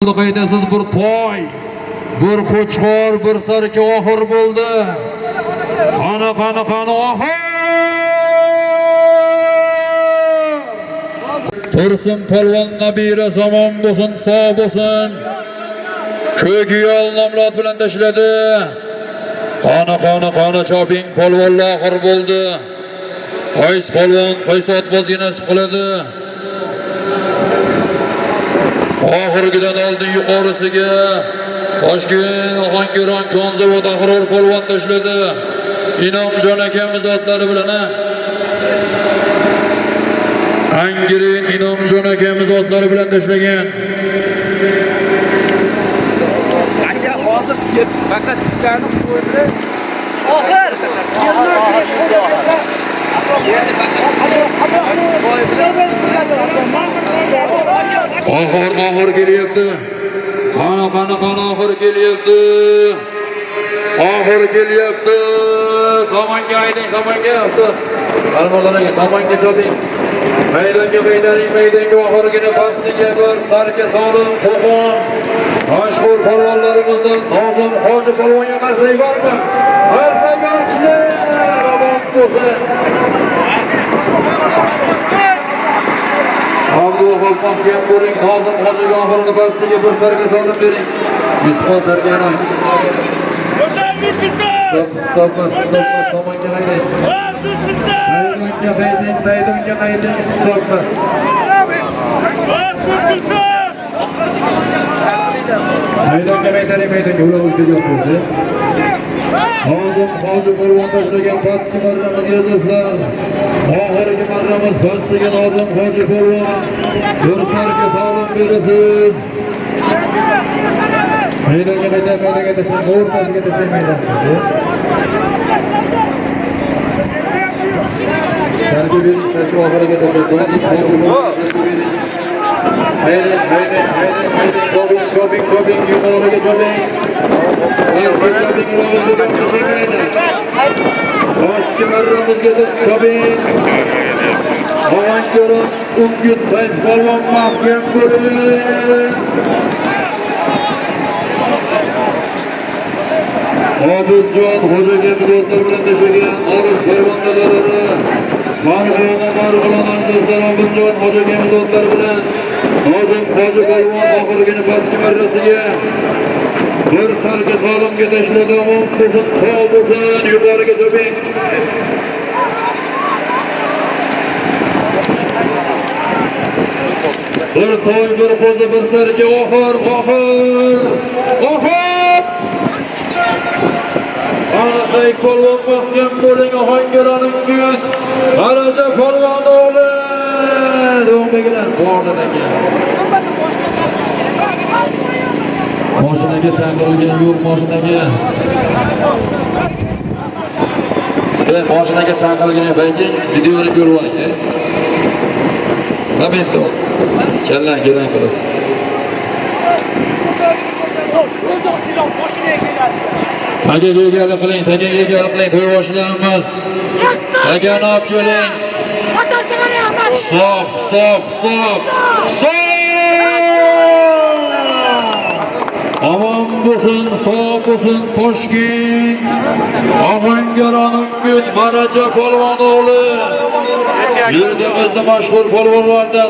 Qaydasiz bir toy, bir qo'chqor, bir sarki oxir bo'ldi. Qani oxir. Tursun polvon nabira zamon bo'lsin, sog' bo'lsin. Ko'kyol nomlot bilan tashladi. Qani choping polvonlar oxir bo'ldi. Qays polvon qaysi otbozga nasib qiladi. Oxirgidan oldin yuqorisiga Toshkent Ohangaron konzavod Ahror polvon tashladi. Inomjon akamiz otlari bilan Angirin Inomjon akamiz otlari bilan tashlagan. Aka hozir faqat tushganni qo'ydi. Oxir. Oxir kelyapti. Qani oxir kelyapti. Oxir kelyapti. Samonga ayding, samonga ustoz. Almog'larga samonga choping. Maydonga qaytaring, maydonga oxirgina pastiga bir sarka solim qo'qon. Mashhur polvonlarimizdan Nozim Hoji polvonga qarsak bormi? Qarsak borchilar. Omon bo'lsin. Abdul Xolqon bo'ling, Nozim Hojiga oxirgi pastiga bir sarka solim bering. Yusuf Sarganoy. Stop, samonga haydang. Maydonga haydang, hisobmas. Maydonga ular o'zga yo'qdi. Nozim Hoji polvon tashlagan pastki marramiz do'stlar. Oxirgi marramiz pastiga Nozim Hoji polvon. Bir sarka solim berasiz. Maydonga tashlang, o'rtasiga tashlang maydonga. Sarka bering, sarka oxiriga tashlang. Haydang, choping, yuqoriga choping. Pastki marramizga choping. Ohangaron Umgut Said polvon mahkam bo'ling. Obidjon Xo'jagimiz o'tlar bilan tashlagan Orif polvonlari. Marg'ilon do'stlar, Obidjon Xo'jagimiz o'tlar bilan Nozim Hoji polvon oxirgini pastki marrasiga bir sarka solimga tashladi. Omon bo'lsin, sog' bo'lsin, yuqoriga choping. Bir to'y, bir qo'zi, bir sarka oxir. Anasay polvon mahkam bo'ling, Ohangaroning Umgut Qaraja polvon o'g'li. Do'mbegilar boshidagi. Mashinaga chaqirilgan yo'q, mashinaga. Mashinaga chaqirilgan bayking, videoni ko'rib oling. Tabiiyto. Kellan qilasiz. Tagaga egalik qiling, to'y boshlanamiz. Tagani olib keling. Hisob. Omon bo'lsin, sog' bo'lsin, Toshkent Ohangaron Umgut Qaraja polvon o'g'li. Yurtimizning mashhur polvonlardan